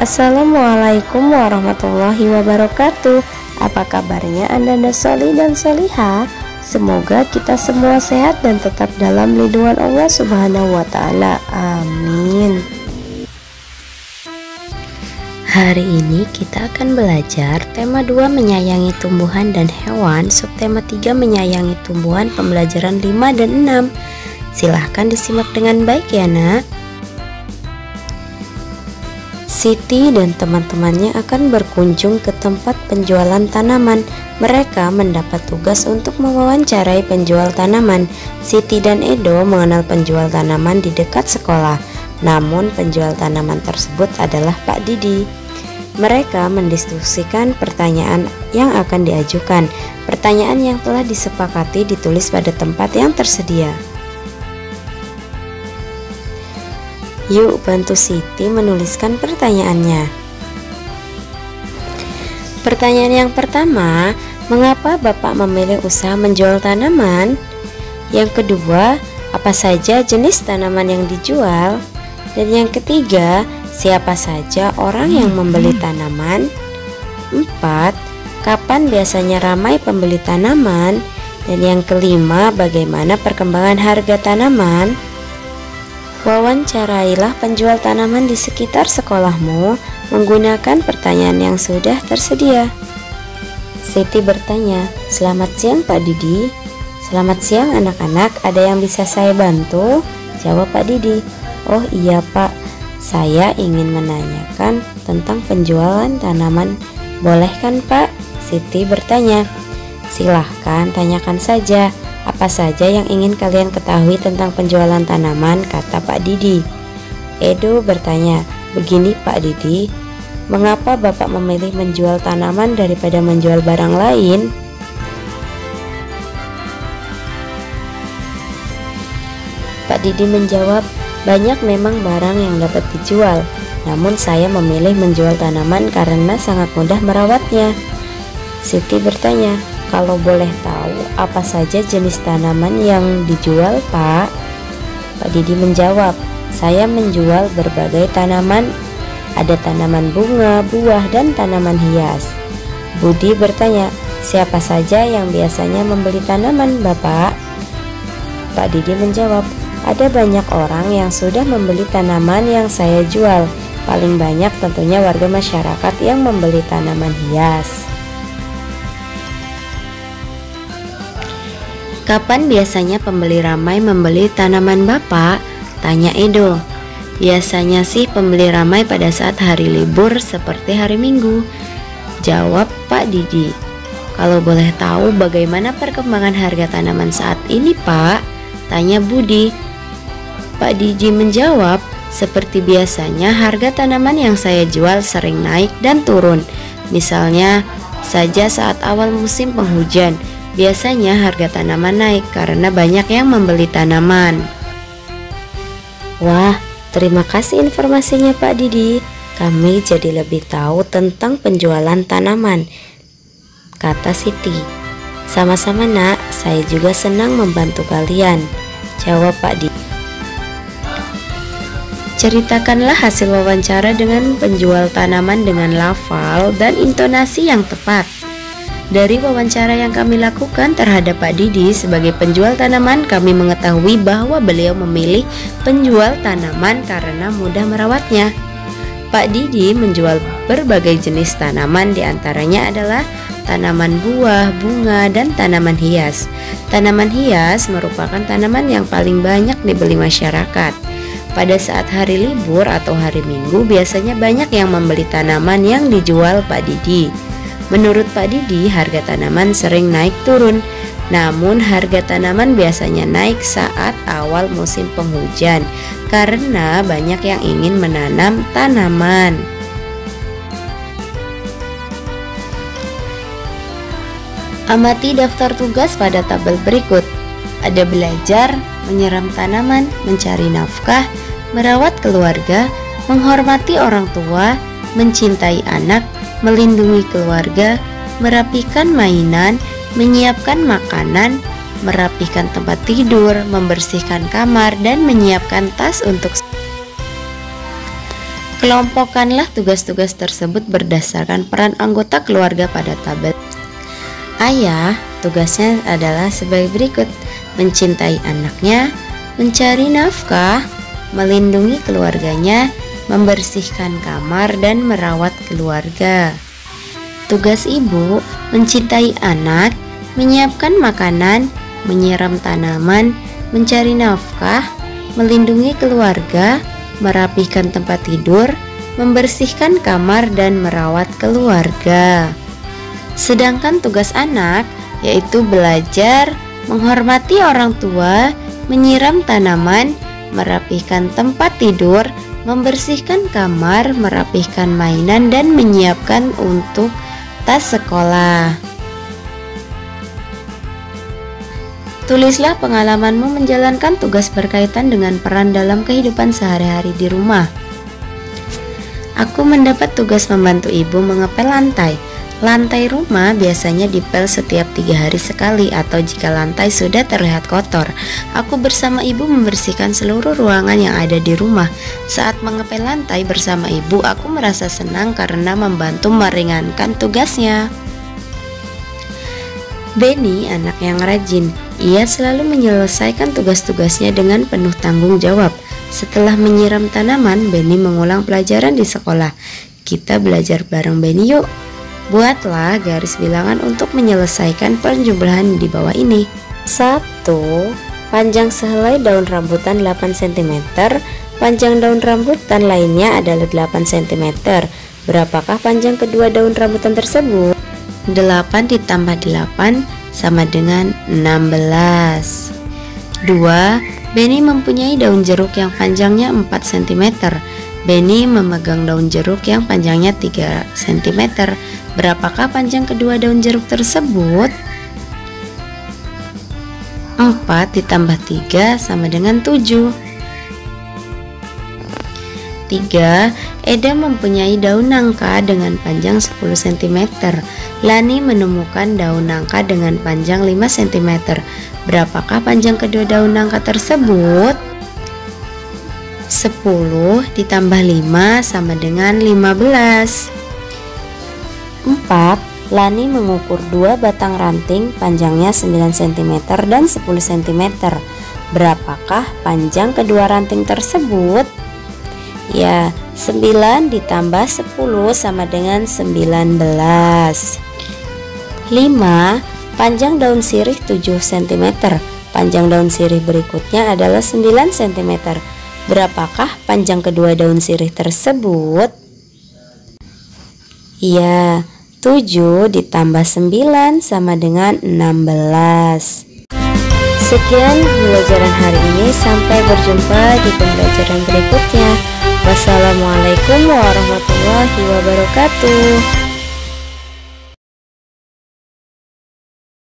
Assalamualaikum warahmatullahi wabarakatuh. Apa kabarnya Anda Soli dan Soliha? Semoga kita semua sehat dan tetap dalam lindungan Allah Subhanahu wa Ta'ala. Amin. Hari ini kita akan belajar tema 2 menyayangi tumbuhan dan hewan, subtema 3 menyayangi tumbuhan, pembelajaran 5 dan 6. Silahkan disimak dengan baik ya nak. Siti dan teman-temannya akan berkunjung ke tempat penjualan tanaman. Mereka mendapat tugas untuk mewawancarai penjual tanaman. Siti dan Edo mengenal penjual tanaman di dekat sekolah. Namun penjual tanaman tersebut adalah Pak Didi. Mereka mendiskusikan pertanyaan yang akan diajukan. Pertanyaan yang telah disepakati ditulis pada tempat yang tersedia. Yuk bantu Siti menuliskan pertanyaannya. Pertanyaan yang pertama, mengapa Bapak memilih usaha menjual tanaman? Yang kedua, apa saja jenis tanaman yang dijual? Dan yang ketiga, siapa saja orang yang membeli tanaman? 4. Kapan biasanya ramai pembeli tanaman? Dan yang kelima, bagaimana perkembangan harga tanaman? Wawancarailah penjual tanaman di sekitar sekolahmu menggunakan pertanyaan yang sudah tersedia. Siti bertanya, "Selamat siang Pak Didi." "Selamat siang anak-anak, ada yang bisa saya bantu?" Jawab Pak Didi. "Oh iya Pak, saya ingin menanyakan tentang penjualan tanaman. Boleh kan Pak?" Siti bertanya. "Silahkan tanyakan saja. Apa saja yang ingin kalian ketahui tentang penjualan tanaman?" kata Pak Didi. Edo bertanya, "Begini Pak Didi, mengapa Bapak memilih menjual tanaman daripada menjual barang lain?" Pak Didi menjawab, "Banyak memang barang yang dapat dijual, namun saya memilih menjual tanaman karena sangat mudah merawatnya." Siti bertanya, "Kalau boleh tahu, apa saja jenis tanaman yang dijual Pak?" Pak Didi menjawab, "Saya menjual berbagai tanaman. Ada tanaman bunga, buah, dan tanaman hias." Budi bertanya, "Siapa saja yang biasanya membeli tanaman Bapak?" Pak Didi menjawab, "Ada banyak orang yang sudah membeli tanaman yang saya jual. Paling banyak tentunya warga masyarakat yang membeli tanaman hias." "Kapan biasanya pembeli ramai membeli tanaman Bapak?" tanya Edo. "Biasanya sih pembeli ramai pada saat hari libur seperti hari Minggu," jawab Pak Didi. "Kalau boleh tahu bagaimana perkembangan harga tanaman saat ini Pak?" tanya Budi. Pak Didi menjawab, "Seperti biasanya harga tanaman yang saya jual sering naik dan turun. Misalnya saja saat awal musim penghujan, biasanya harga tanaman naik karena banyak yang membeli tanaman." "Wah, terima kasih informasinya Pak Didi. Kami jadi lebih tahu tentang penjualan tanaman," kata Siti. "Sama-sama nak, saya juga senang membantu kalian," jawab Pak Didi. "Ceritakanlah hasil wawancara dengan penjual tanaman dengan lafal dan intonasi yang tepat." Dari wawancara yang kami lakukan terhadap Pak Didi sebagai penjual tanaman, kami mengetahui bahwa beliau memilih penjual tanaman karena mudah merawatnya. Pak Didi menjual berbagai jenis tanaman, diantaranya adalah tanaman buah, bunga, dan tanaman hias. Tanaman hias merupakan tanaman yang paling banyak dibeli masyarakat. Pada saat hari libur atau hari Minggu, biasanya banyak yang membeli tanaman yang dijual Pak Didi. Menurut Pak Didi, harga tanaman sering naik turun, namun harga tanaman biasanya naik saat awal musim penghujan karena banyak yang ingin menanam tanaman. Amati daftar tugas pada tabel berikut. Ada belajar, menyiram tanaman, mencari nafkah, merawat keluarga, menghormati orang tua, mencintai anak, melindungi keluarga, merapikan mainan, menyiapkan makanan, merapikan tempat tidur, membersihkan kamar, dan menyiapkan tas untuk Kelompokkanlah tugas-tugas tersebut berdasarkan peran anggota keluarga pada tabel. Ayah, tugasnya adalah sebagai berikut: mencintai anaknya, mencari nafkah, melindungi keluarganya, membersihkan kamar, dan merawat keluarga. Tugas ibu: mencintai anak, menyiapkan makanan, menyiram tanaman, mencari nafkah, melindungi keluarga, merapihkan tempat tidur, membersihkan kamar, dan merawat keluarga. Sedangkan tugas anak yaitu belajar, menghormati orang tua, menyiram tanaman, merapihkan tempat tidur, membersihkan kamar, merapihkan mainan, dan menyiapkan untuk tas sekolah. Tulislah pengalamanmu menjalankan tugas berkaitan dengan peran dalam kehidupan sehari-hari di rumah. Aku mendapat tugas membantu ibu mengepel lantai. Lantai rumah biasanya dipel setiap 3 hari sekali, atau jika lantai sudah terlihat kotor, aku bersama ibu membersihkan seluruh ruangan yang ada di rumah. Saat mengepel lantai bersama ibu, aku merasa senang karena membantu meringankan tugasnya. Benny anak yang rajin. Ia selalu menyelesaikan tugas-tugasnya dengan penuh tanggung jawab. Setelah menyiram tanaman, Benny mengulang pelajaran di sekolah. Kita belajar bareng Benny yuk. Buatlah garis bilangan untuk menyelesaikan penjumlahan di bawah ini. 1. Panjang sehelai daun rambutan 8 cm. Panjang daun rambutan lainnya adalah 8 cm. Berapakah panjang kedua daun rambutan tersebut? 8 ditambah 8 sama dengan 16. 2. Benny mempunyai daun jeruk yang panjangnya 4 cm. Benny memegang daun jeruk yang panjangnya 3 cm. Berapakah panjang kedua daun jeruk tersebut? 4 ditambah 3 sama dengan 7. 3. Eda mempunyai daun nangka dengan panjang 10 cm. Lani menemukan daun nangka dengan panjang 5 cm. Berapakah panjang kedua daun nangka tersebut? 10 ditambah 5 sama dengan 15. 4. Lani mengukur 2 batang ranting panjangnya 9 cm dan 10 cm. Berapakah panjang kedua ranting tersebut? Ya, 9 ditambah 10 sama dengan 19. 5. Panjang daun sirih 7 cm. Panjang daun sirih berikutnya adalah 9 cm. Berapakah panjang kedua daun sirih tersebut? Ya, 7 ditambah 9 sama dengan 16. Sekian pembelajaran hari ini, sampai berjumpa di pembelajaran berikutnya. Wassalamualaikum warahmatullahi wabarakatuh.